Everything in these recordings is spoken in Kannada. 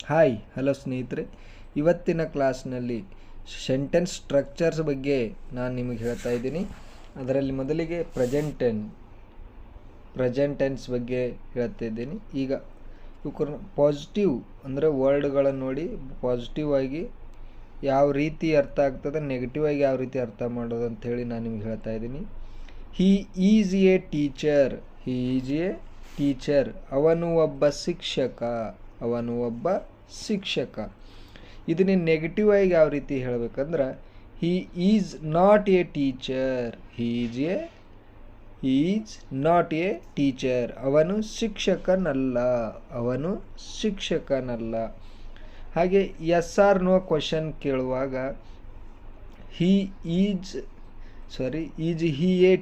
ಹಾಯ್ ಹಲೋ ಸ್ನೇಹಿತರೆ, ಇವತ್ತಿನ ಕ್ಲಾಸ್ನಲ್ಲಿ ಸೆಂಟೆನ್ಸ್ ಸ್ಟ್ರಕ್ಚರ್ಸ್ ಬಗ್ಗೆ ನಾನು ನಿಮಗೆ ಹೇಳ್ತಾ ಇದ್ದೀನಿ. ಅದರಲ್ಲಿ ಮೊದಲಿಗೆ ಪ್ರೆಸೆಂಟ್ ಟೆನ್ಸ್ ಬಗ್ಗೆ ಹೇಳ್ತಾ ಇದ್ದೀನಿ. ಈಗ ಪಾಸಿಟಿವ್ ಅಂದರೆ ವರ್ಡ್ಗಳನ್ನು ನೋಡಿ ಪಾಸಿಟಿವ್ ಆಗಿ ಯಾವ ರೀತಿ ಅರ್ಥ ಆಗ್ತದೆ, ನೆಗೆಟಿವ್ ಆಗಿ ಯಾವ ರೀತಿ ಅರ್ಥ ಮಾಡೋದು ಅಂಥೇಳಿ ನಾನು ನಿಮ್ಗೆ ಹೇಳ್ತಾ ಇದ್ದೀನಿ. He is A teacher. ಅವನು ಒಬ್ಬ ಶಿಕ್ಷಕ. ಇದನ್ನ ನೆಗೆಟಿವ್ ಆಗಿ ಯಾವ ರೀತಿ ಹೇಳಬೇಕಂದ್ರೆ, he is not a teacher. ಅವನು ಶಿಕ್ಷಕನಲ್ಲ. ಹಾಗೆ ಎಸ್ ಆರ್ ನೋ ಕ್ವಶನ್ ಕೇಳುವಾಗ ಈಸ್ ಹಿ ಎ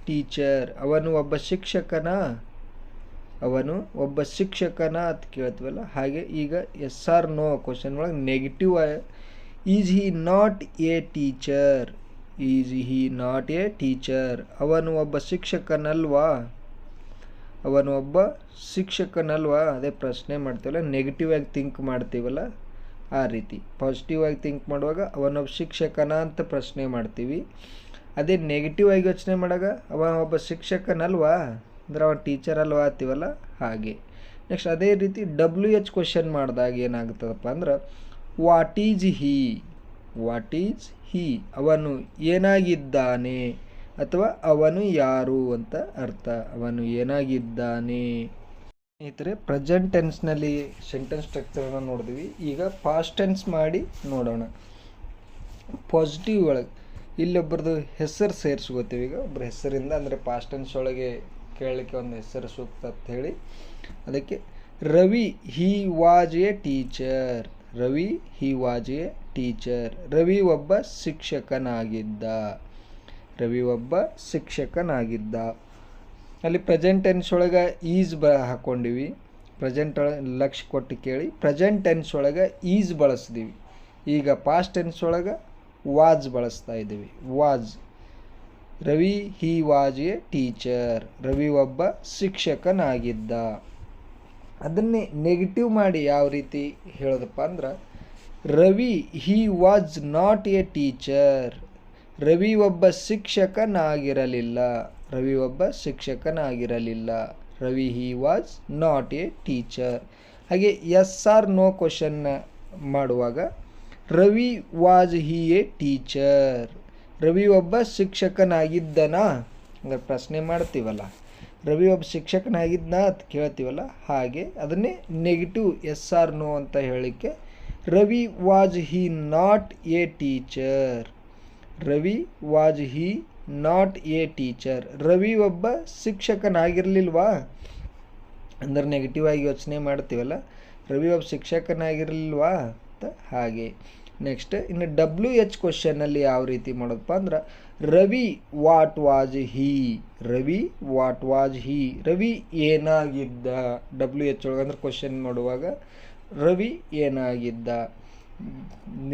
ಟೀಚರ್. ಅವನು ಒಬ್ಬ ಶಿಕ್ಷಕನ ಅಂತ ಕೇಳ್ತೀವಲ್ಲ, ಹಾಗೆ ಈಗ ಎಸ್ ಆರ್ ನೋ ಕ್ವಶನ್ ಒಳಗೆ negative is he not a teacher. ಅವನು ಒಬ್ಬ ಶಿಕ್ಷಕನಲ್ವಾ ಅದೇ ಪ್ರಶ್ನೆ ಮಾಡ್ತೀವಲ್ಲ, ನೆಗೆಟಿವ್ ಆಗಿ ಥಿಂಕ್ ಮಾಡ್ತೀವಲ್ಲ ಆ ರೀತಿ. ಪಾಸಿಟಿವ್ ಆಗಿ ಥಿಂಕ್ ಮಾಡುವಾಗ ಅವನೊಬ್ಬ ಶಿಕ್ಷಕನ ಅಂತ ಪ್ರಶ್ನೆ ಮಾಡ್ತೀವಿ. ಅದೇ ನೆಗೆಟಿವ್ ಆಗಿ ಯೋಚನೆ ಮಾಡಾಗ ಅವ ಒಬ್ಬ ಶಿಕ್ಷಕನಲ್ವಾ ಅಂದ್ರೆ ಅವ ಟೀಚರ್ ಅಲ್ವಾ ಅಂತೀವಲ್ಲ ಹಾಗೆ. ನೆಕ್ಸ್ಟ್ ಅದೇ ರೀತಿ WH ಕ್ವಶನ್ ಮಾಡಿದಾಗ ಏನಾಗ್ತದಪ್ಪ ಅಂದ್ರೆ, ವಾಟ್ ಈಸ್ ಹಿ. ಅವನು ಏನಾಗಿದ್ದಾನೆ ಅಥವಾ ಅವನು ಯಾರು ಅಂತ ಅರ್ಥ. ಅವನು ಏನಾಗಿದ್ದಾನೆ. ಸ್ನೇಹಿತರೆ, ಪ್ರೆಸೆಂಟ್ ಟೆನ್ಸ್ನಲ್ಲಿ ಸೆಂಟೆನ್ಸ್ ಸ್ಟ್ರಕ್ಚರನ್ನು ನೋಡಿದ್ವಿ. ಈಗ ಪಾಸ್ಟ್ ಟೆನ್ಸ್ ಮಾಡಿ ನೋಡೋಣ. ಪಾಸಿಟಿವ್ ಒಳಗೆ ಇಲ್ಲೊಬ್ಬರದು ಹೆಸರು ಸೇರಿಸ್ಕೋತೀವಿ. ಈಗ ಒಬ್ಬರ ಹೆಸರಿಂದ ಅಂದರೆ ಪಾಸ್ಟ್ ಟೆನ್ಸ್ ಒಳಗೆ ಕೇಳಲಿಕ್ಕೆ ಒಂದು ಹೆಸರು ಸೂಕ್ತ ಅಂತ ಹೇಳಿ, ಅದಕ್ಕೆ Ravi he was a teacher. Ravi ಒಬ್ಬ ಶಿಕ್ಷಕನಾಗಿದ್ದ. ಅಲ್ಲಿ ಪ್ರೆಸೆಂಟ್ ಟೆನ್ಸ್ ಒಳಗೆ ಈಸ್ ಹಾಕ್ಕೊಂಡಿವಿ. ಪ್ರೆಸೆಂಟ್ ಒಳಗೆ ಲಕ್ಷ್ಯ ಕೊಟ್ಟು ಕೇಳಿ. ಪ್ರೆಸೆಂಟ್ ಟೆನ್ಸ್ ಒಳಗೆ ಈಸ್ ಬಳಸಿದೀವಿ. ಈಗ ಪಾಸ್ಟ್ ಟೆನ್ಸ್ ಒಳಗೆ ವಾಜ್ ಬಳಸ್ತಾ ಇದ್ದೀವಿ. Ravi he was a teacher. Ravi ಒಬ್ಬ ಶಿಕ್ಷಕನಾಗಿದ್ದ. ಅದನ್ನೇ ನೆಗೆಟಿವ್ ಮಾಡಿ ಯಾವ ರೀತಿ ಹೇಳೋದಪ್ಪ ಅಂದ್ರೆ, Ravi he was not a teacher. Ravi ಒಬ್ಬ ಶಿಕ್ಷಕನಾಗಿರಲಿಲ್ಲ. Ravi he was not a teacher. ಹಾಗೆ ಎಸ್ ಆರ್ ನೋ ಕ್ವಶನ್ ಮಾಡುವಾಗ Ravi was he A teacher. Ravi ಒಬ್ಬ ಶಿಕ್ಷಕನಾಗಿದ್ದನಾ ಅಂದರೆ ಪ್ರಶ್ನೆ ಮಾಡ್ತೀವಲ್ಲ, ರವಿ ಒಬ್ಬ ಶಿಕ್ಷಕನಾಗಿದ್ದನಾ ಅಂತ ಕೇಳ್ತೀವಲ್ಲ ಹಾಗೆ. ಅದನ್ನೇ ನೆಗೆಟಿವ್ ಎಸ್ ಆರ್ ನೋ ಅಂತ ಹೇಳಲಿಕ್ಕೆ, Ravi was he not a teacher. Ravi ಒಬ್ಬ ಶಿಕ್ಷಕನಾಗಿರಲಿಲ್ವಾ ಅಂದ್ರೆ ನೆಗೆಟಿವ್ ಆಗಿ ಯೋಚನೆ ಮಾಡ್ತೀವಲ್ಲ, ರವಿ ಒಬ್ಬ ಶಿಕ್ಷಕನಾಗಿರಲಿಲ್ವಾ ಅಂತ ಹಾಗೆ. ನೆಕ್ಸ್ಟ್ ಇನ್ನು WH ಕ್ವಶನಲ್ಲಿ ಯಾವ ರೀತಿ ಮಾಡೋದಪ್ಪ ಅಂದ್ರೆ, Ravi what was he. Ravi ಏನಾಗಿದ್ದ. WH ಒಳಗೆ ಅಂದ್ರೆ ಕ್ವಶನ್ ಮಾಡುವಾಗ ರವಿ ಏನಾಗಿದ್ದ.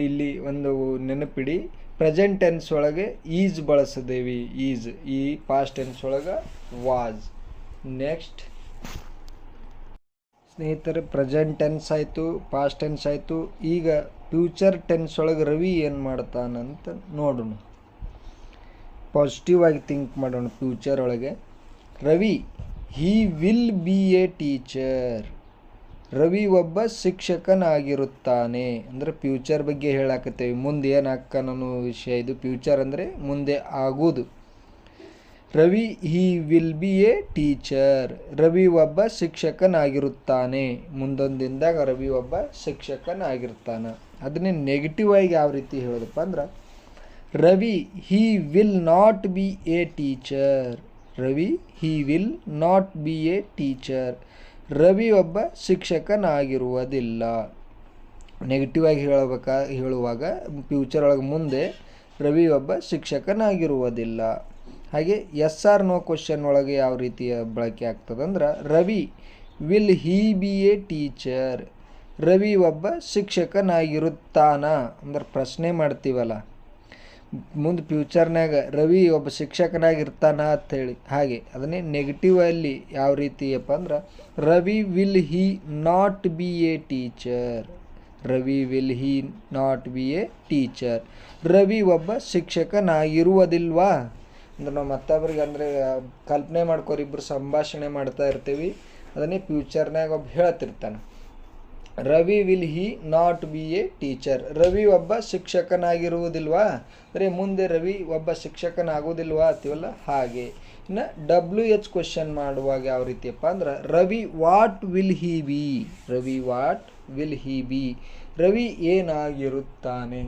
ಇಲ್ಲಿ ಒಂದು ನೆನಪಿಡಿ, ಪ್ರೆಸೆಂಟ್ ಟೆನ್ಸ್ ಒಳಗೆ ಈಸ್ ಬಳಸಿದೇವಿ. ಈ ಪಾಸ್ಟ್ ಟೆನ್ಸ್ ಒಳಗೆ ವಾಜ್. ನೆಕ್ಸ್ಟ್ ಸ್ನೇಹಿತರೆ, ಪ್ರೆಸೆಂಟ್ ಟೆನ್ಸ್ ಆಯಿತು, ಪಾಸ್ಟ್ ಟೆನ್ಸ್ ಆಯಿತು. ಈಗ ಫ್ಯೂಚರ್ ಟೆನ್ಸ್ ಒಳಗೆ ರವಿ ಏನು ಮಾಡ್ತಾನಂತ ನೋಡೋಣ. ಪಾಸಿಟಿವ್ ಆಗಿ ಥಿಂಕ್ ಮಾಡೋಣ. ಫ್ಯೂಚರ್ ಒಳಗೆ Ravi he will be a teacher. Ravi ಒಬ್ಬ ಶಿಕ್ಷಕನಾಗಿರುತ್ತಾನೆ ಅಂದರೆ ಫ್ಯೂಚರ್ ಬಗ್ಗೆ ಹೇಳಾಕತ್ತೇವೆ. ಮುಂದೆ ಏನಾಗ್ತಾನೋ ವಿಷಯ ಇದು. ಫ್ಯೂಚರ್ ಅಂದರೆ ಮುಂದೆ ಆಗುವುದು. Ravi he will be a teacher. Ravi ಒಬ್ಬ ಶಿಕ್ಷಕನಾಗಿರುತ್ತಾನೆ. ಮುಂದೊಂದು ದಿನದಾಗ ರವಿ ಒಬ್ಬ ಶಿಕ್ಷಕನಾಗಿರ್ತಾನೆ. ಅದನ್ನೇ ನೆಗೆಟಿವ್ ಆಗಿ ಯಾವ ರೀತಿ ಹೇಳೋದಪ್ಪ ಅಂದ್ರೆ, Ravi he will not be a teacher. Ravi ಒಬ್ಬ ಶಿಕ್ಷಕನಾಗಿರುವುದಿಲ್ಲ. ನೆಗೆಟಿವ್ ಆಗಿ ಹೇಳುವಾಗ ಫ್ಯೂಚರ್ ಒಳಗೆ ಮುಂದೆ ರವಿ ಒಬ್ಬ ಶಿಕ್ಷಕನಾಗಿರುವುದಿಲ್ಲ. ಹಾಗೆ ಎಸ್ ಆರ್ ನೋ ಕ್ವಶನ್ ಒಳಗೆ ಯಾವ ರೀತಿಯ ಬಳಕೆ ಆಗ್ತದಂದ್ರೆ, Ravi will he be a teacher. Ravi ಒಬ್ಬ ಶಿಕ್ಷಕನಾಗಿರುತ್ತಾನ ಅಂದ್ರೆ ಪ್ರಶ್ನೆ ಮಾಡ್ತೀವಲ್ಲ, ಮುಂದೆ ಫ್ಯೂಚರ್ನಾಗ ರವಿ ಒಬ್ಬ ಶಿಕ್ಷಕನಾಗಿರ್ತಾನ ಅಂಥೇಳಿ. ಹಾಗೆ ಅದನ್ನೇ ನೆಗೆಟಿವಲ್ಲಿ ಯಾವ ರೀತಿಯಪ್ಪ ಅಂದ್ರೆ Ravi will he not be a teacher. Ravi will he not be a teacher. Ravi ಒಬ್ಬ ಶಿಕ್ಷಕನಾಗಿರುವುದಿಲ್ವಾ ಅಂದ್ರೆ ನಾವು ಮತ್ತೊಬ್ಬರಿಗೆ ಅಂದರೆ ಕಲ್ಪನೆ ಮಾಡ್ಕೋರಿ, ಇಬ್ಬರು ಸಂಭಾಷಣೆ ಮಾಡ್ತಾ ಇರ್ತೀವಿ, ಅದನ್ನೇ ಫ್ಯೂಚರ್ನಾಗ ಒಬ್ಬ ಹೇಳ್ತಿರ್ತಾನೆ. Ravi will he not be a teacher. Ravi ಒಬ್ಬ ಶಿಕ್ಷಕನಾಗಿರುವುದಿಲ್ವಾ ಅಂದರೆ ಮುಂದೆ ರವಿ ಒಬ್ಬ ಶಿಕ್ಷಕನಾಗುವುದಿಲ್ವಾ ಅಂತೀವಲ್ಲ ಹಾಗೆ. ಇನ್ನು WH ಕ್ವೆಶನ್ ಮಾಡುವಾಗ ಯಾವ ರೀತಿಯಪ್ಪ ಅಂದ್ರೆ Ravi what will he be. Ravi what will he be. Ravi ಏನಾಗಿರುತ್ತಾನೆ.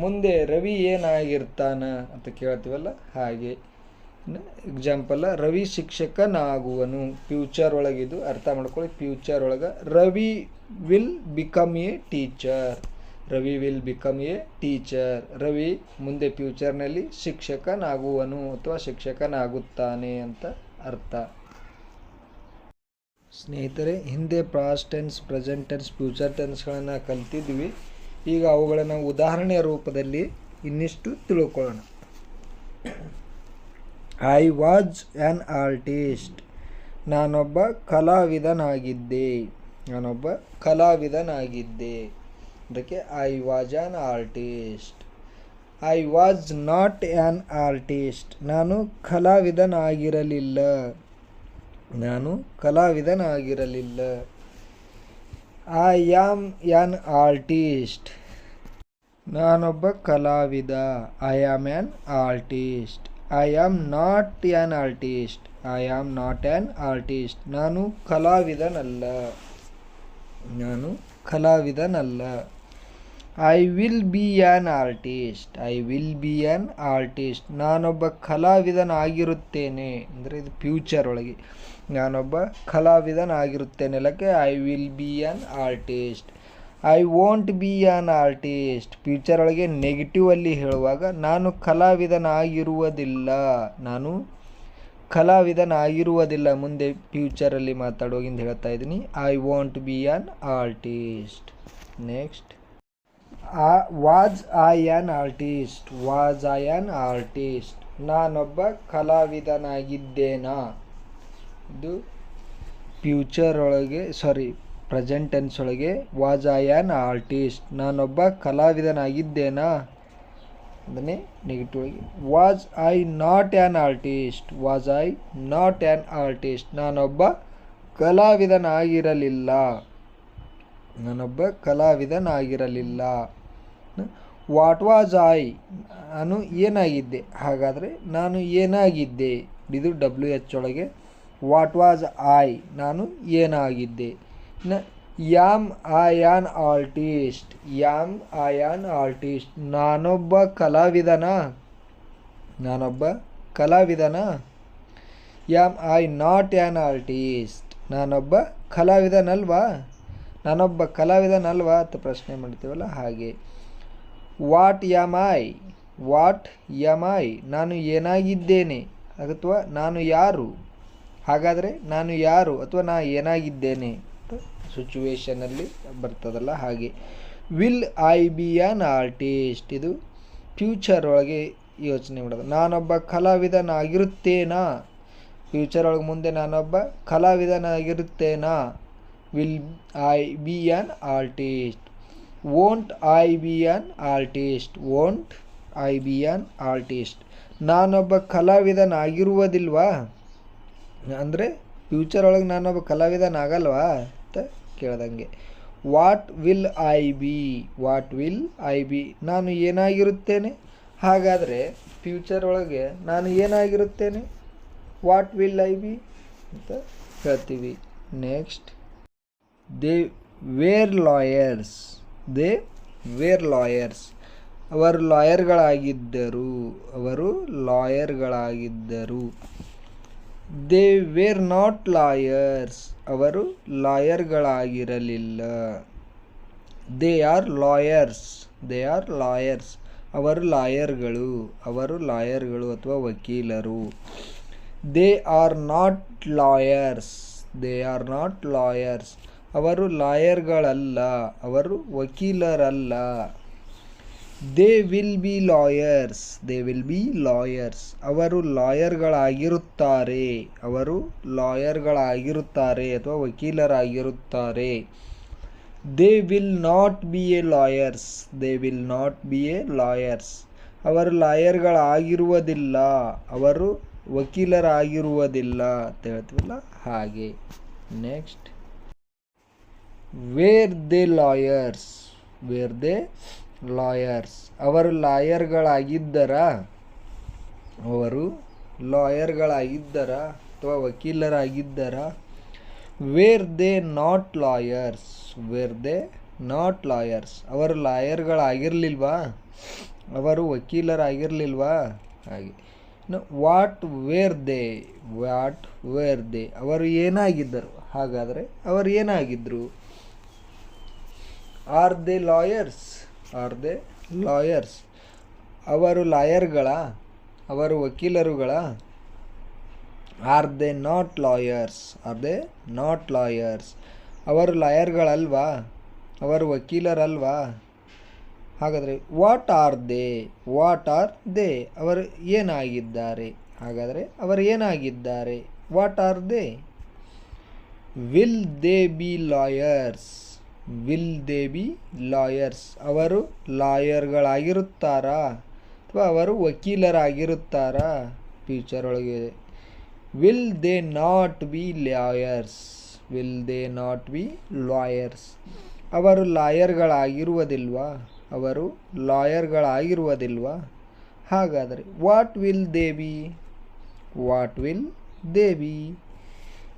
ಮುಂದೆ ರವಿ ಏನಾಗಿರ್ತಾನ ಅಂತ ಕೇಳ್ತೀವಲ್ಲ ಹಾಗೆ. ಎಕ್ಸಾಂಪಲ್ ರವಿ ಶಿಕ್ಷಕನಾಗುವನು. ಫ್ಯೂಚರ್ ಒಳಗಿದು ಅರ್ಥ ಮಾಡ್ಕೊಳ್ಳಿ. ಫ್ಯೂಚರ್ ಒಳಗೆ Ravi will become a teacher. Ravi will become a teacher. Ravi ಮುಂದೆ ಫ್ಯೂಚರ್ನಲ್ಲಿ ಶಿಕ್ಷಕನಾಗುವನು ಅಥವಾ ಶಿಕ್ಷಕನಾಗುತ್ತಾನೆ ಅಂತ ಅರ್ಥ. ಸ್ನೇಹಿತರೆ, ಹಿಂದೆ past tense, present tense, future ಟೆನ್ಸ್ಗಳನ್ನು ಕಲ್ತಿದ್ವಿ. ಈಗ ಅವುಗಳನ್ನು ಉದಾಹರಣೆಯ ರೂಪದಲ್ಲಿ ಇನ್ನಿಷ್ಟು ತಿಳ್ಕೊಳ್ಳೋಣ. I was an artist. ನಾನೊಬ್ಬ ಕಲಾವಿದನಾಗಿದ್ದೆ. ನಾನೊಬ್ಬ ಕಲಾವಿದನಾಗಿದ್ದೆ. ಅದಕ್ಕೆ I was an artist. I was not an artist. ನಾನು ಕಲಾವಿದನಾಗಿರಲಿಲ್ಲ. ನಾನು ಕಲಾವಿದನಾಗಿರಲಿಲ್ಲ. I am an artist. ನಾನೊಬ್ಬ ಕಲಾವಿದ. I am an artist. I am not an artist. I am not an artist. ನಾನು ಕಲಾವಿದನಲ್ಲ. ನಾನು ಕಲಾವಿದನಲ್ಲ. I will be an artist. I will be an artist. ನಾನೊಬ್ಬ ಕಲಾವಿದನಾಗಿರುತ್ತೇನೆ ಅಂದರೆ ಇದು ಫ್ಯೂಚರ್ ಒಳಗೆ. ನಾನೊಬ್ಬ ಕಲಾವಿದನಾಗಿರುತ್ತೇನೆ. ಲಕ್ಕೆ I will be an artist. I won't be an artist. Future ಒಳಗೆ ನೆಗೆಟಿವಲ್ಲಿ ಹೇಳುವಾಗ ನಾನು ಕಲಾವಿದನಾಗಿರುವುದಿಲ್ಲ. ನಾನು ಕಲಾವಿದನಾಗಿರುವುದಿಲ್ಲ. ಮುಂದೆ ಫ್ಯೂಚರಲ್ಲಿ ಮಾತಾಡುವಾಗಿಂದ ಹೇಳ್ತಾ ಇದ್ದೀನಿ. I want B an artist. Next, was I an artist. Was I an artist. ನಾನೊಬ್ಬ ಕಲಾವಿದನಾಗಿದ್ದೇನಾ. ಇದು ಫ್ಯೂಚರ್ ಒಳಗೆ ಪ್ರೆಸೆಂಟ್ ಟೆನ್ಸ್ ಒಳಗೆ ವಾಜ್ ಐ ಆ್ಯನ್ ಆರ್ಟಿಸ್ಟ್. ನಾನೊಬ್ಬ ಕಲಾವಿದನಾಗಿದ್ದೇನಾ ಅದನ್ನೇ ನೆಗೆಟಿವ್ ಒಳಗೆ was I not an artist. Was I not an artist. ನಾನೊಬ್ಬ ಕಲಾವಿದನಾಗಿರಲಿಲ್ಲ. ನಾನೊಬ್ಬ ಕಲಾವಿದನಾಗಿರಲಿಲ್ಲ. What was I. ನಾನು ಏನಾಗಿದ್ದೆ. ಹಾಗಾದರೆ ನಾನು ಏನಾಗಿದ್ದೆ ಇದು WH ಒಳಗೆ ವಾಟ್ ವಾಜ್ ಐ. ನಾನು ಏನಾಗಿದ್ದೆ. Am I an artist. Am I an artist. ನಾನೊಬ್ಬ ಕಲಾವಿದನಾ. ನಾನೊಬ್ಬ ಕಲಾವಿದನಾ. Am I not an artist. ನಾನೊಬ್ಬ ಕಲಾವಿದನಲ್ವಾ. ನಾನೊಬ್ಬ ಕಲಾವಿದನಲ್ವಾ ಅಂತ ಪ್ರಶ್ನೆ ಮಾಡ್ತೀವಲ್ಲ ಹಾಗೆ. What am I. What am I. ನಾನು ಏನಾಗಿದ್ದೇನೆ ಅಥವಾ ನಾನು ಯಾರು. ಹಾಗಾದರೆ ನಾನು ಯಾರು ಅಥವಾ ನಾ ಏನಾಗಿದ್ದೇನೆ ಸಿಚುವೇಶನಲ್ಲಿ ಬರ್ತದಲ್ಲ ಹಾಗೆ. Will I be an artist. ಇದು ಫ್ಯೂಚರ್ ಒಳಗೆ ಯೋಚನೆ ಮಾಡೋದು. ನಾನೊಬ್ಬ ಕಲಾವಿದನಾಗಿರುತ್ತೇನಾ. ಫ್ಯೂಚರ್ ಒಳಗೆ ಮುಂದೆ ನಾನೊಬ್ಬ ಕಲಾವಿದನಾಗಿರುತ್ತೇನಾ. Will I be an artist. Won't I be an artist. Won't I be an artist. ನಾನೊಬ್ಬ ಕಲಾವಿದನಾಗಿರುವುದಿಲ್ವಾ ಅಂದರೆ ಫ್ಯೂಚರ್ ಒಳಗೆ ನಾನೊಬ್ಬ ಕಲಾವಿದನಾಗಲ್ವಾ ಅಂತ ಕೇಳ್ದಂಗೆ. What will I be. What will I be. ನಾನು ಏನಾಗಿರುತ್ತೇನೆ. ಹಾಗಾದರೆ ಫ್ಯೂಚರ್ ಒಳಗೆ ನಾನು ಏನಾಗಿರುತ್ತೇನೆ. ವಾಟ್ ವಿಲ್ ಐ ಬಿ ಅಂತ ಹೇಳ್ತೀವಿ. Next, they were lawyers. They were lawyers. ಅವರು ಲಾಯರ್ಗಳಾಗಿದ್ದರು. ಅವರು ಲಾಯರ್ಗಳಾಗಿದ್ದರು. They were not lawyers. ಅವರು ಲಾಯರ್ಗಳಾಗಿರಲಿಲ್ಲ. They are lawyers. They are lawyers. ಅವರು ಲಾಯರ್ಗಳು. ಅವರು ಲಾಯರ್ಗಳು ಅಥವಾ ವಕೀಲರು. They are not lawyers. They are not lawyers. ಅವರು ಲಾಯರ್ಗಳಲ್ಲ. ಅವರು ವಕೀಲರಲ್ಲ. They will be lawyers. They will be lawyers. ಅವರು ಲಾಯರ್ಗಳಾಗಿರುತ್ತಾರೆ. ಅವರು ಲಾಯರ್ಗಳಾಗಿರುತ್ತಾರೆ ಅಥವಾ ವಕೀಲರಾಗಿರುತ್ತಾರೆ. They will not be a lawyers. They will not be a lawyers. ಅವರು ಲಾಯರ್ಗಳಾಗಿರುವುದಿಲ್ಲ. ಅವರು ವಕೀಲರಾಗಿರುವುದಿಲ್ಲ ಅಂತ ಹೇಳ್ತೀವಲ್ಲ ಹಾಗೆ. Next, were they lawyers. Were they lawyers. ಅವರು ಲಾಯರ್ಗಳಾಗಿದ್ದರಾ. ಅವರು ಲಾಯರ್ಗಳಾಗಿದ್ದರಾ ಅಥವಾ ವಕೀಲರಾಗಿದ್ದರಾ. Were they not lawyers. Were they not lawyers. ಅವರು ಲಾಯರ್ಗಳಾಗಿರಲಿಲ್ವಾ, ಅವರು ವಕೀಲರಾಗಿರಲಿಲ್ವಾ ಹಾಗೆ. What were they. What were they. ಅವರು ಏನಾಗಿದ್ದರು. ಹಾಗಾದರೆ ಅವರು ಏನಾಗಿದ್ದರು. Are they lawyers. Are they lawyers. ಅವರು ಲಾಯರ್ಗಳ, ಅವರು ವಕೀಲರುಗಳ. Are they not lawyers. Are they not lawyers. ಅವರು ಲಾಯರ್ಗಳಲ್ವಾ, ಅವರು ವಕೀಲರಲ್ವಾ. ಹಾಗಾದರೆ what are they. What are they. ಅವರು ಏನಾಗಿದ್ದಾರೆ. ಹಾಗಾದರೆ ಅವರು ಏನಾಗಿದ್ದಾರೆ. What are they. Will they be lawyers. Will they be lawyers. ಅವರು ಲಾಯರ್ಗಳಾಗಿರುತ್ತಾರಾ ಅಥವಾ ಅವರು ವಕೀಲರಾಗಿರುತ್ತಾರಾ ಫ್ಯೂಚರ್ ಒಳಗೆ. Will they not be lawyers. Will they not be lawyers. ಅವರು ಲಾಯರ್ಗಳಾಗಿರುವುದಿಲ್ವಾ, ಅವರು ಲಾಯರ್ಗಳಾಗಿರುವುದಿಲ್ವಾ. ಹಾಗಾದರೆ what will they be. What will they be.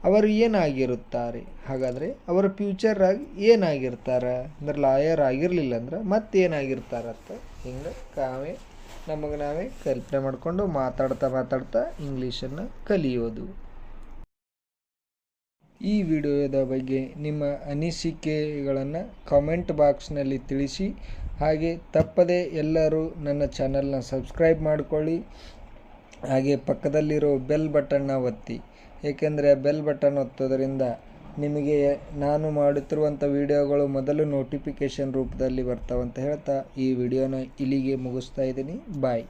ಅವರು ಏನಾಗಿರುತ್ತಾರೆ. ಹಾಗಾದರೆ ಅವರು ಫ್ಯೂಚರಾಗಿ ಏನಾಗಿರ್ತಾರೆ ಅಂದ್ರೆ ಲಾಯರ್ ಆಗಿರಲಿಲ್ಲ ಅಂದ್ರೆ ಮತ್ತೇನಾಗಿರ್ತಾರಂತ ಹಿಂಗೆ ನಮಗೆ ನಾವೇ ಕಲ್ಪನೆ ಮಾಡಿಕೊಂಡು ಮಾತಾಡ್ತಾ ಇಂಗ್ಲೀಷನ್ನು ಕಲಿಯೋದು. ಈ ವಿಡಿಯೋದ ಬಗ್ಗೆ ನಿಮ್ಮ ಅನಿಸಿಕೆಗಳನ್ನು ಕಮೆಂಟ್ ಬಾಕ್ಸ್ನಲ್ಲಿ ತಿಳಿಸಿ. ಹಾಗೆ ತಪ್ಪದೆ ಎಲ್ಲರೂ ನನ್ನ ಚಾನಲ್ನ ಸಬ್ಸ್ಕ್ರೈಬ್ ಮಾಡಿಕೊಳ್ಳಿ. ಹಾಗೆ ಪಕ್ಕದಲ್ಲಿರೋ ಬೆಲ್ ಬಟನ್ನ ಒತ್ತಿ. ಏಕೆಂದರೆ ಬೆಲ್ ಬಟನ್ ಒತ್ತೋದ್ರಿಂದ ನಿಮಗೆ ನಾನು ಮಾಡುತ್ತಿರುವಂಥ ವಿಡಿಯೋಗಳು ಮೊದಲು ನೋಟಿಫಿಕೇಷನ್ ರೂಪದಲ್ಲಿ ಬರ್ತಾವಂತ ಹೇಳ್ತಾ ಈ ವಿಡಿಯೋನ ಇಲ್ಲಿಗೆ ಮುಗಿಸ್ತಾ ಇದ್ದೀನಿ. ಬಾಯ್.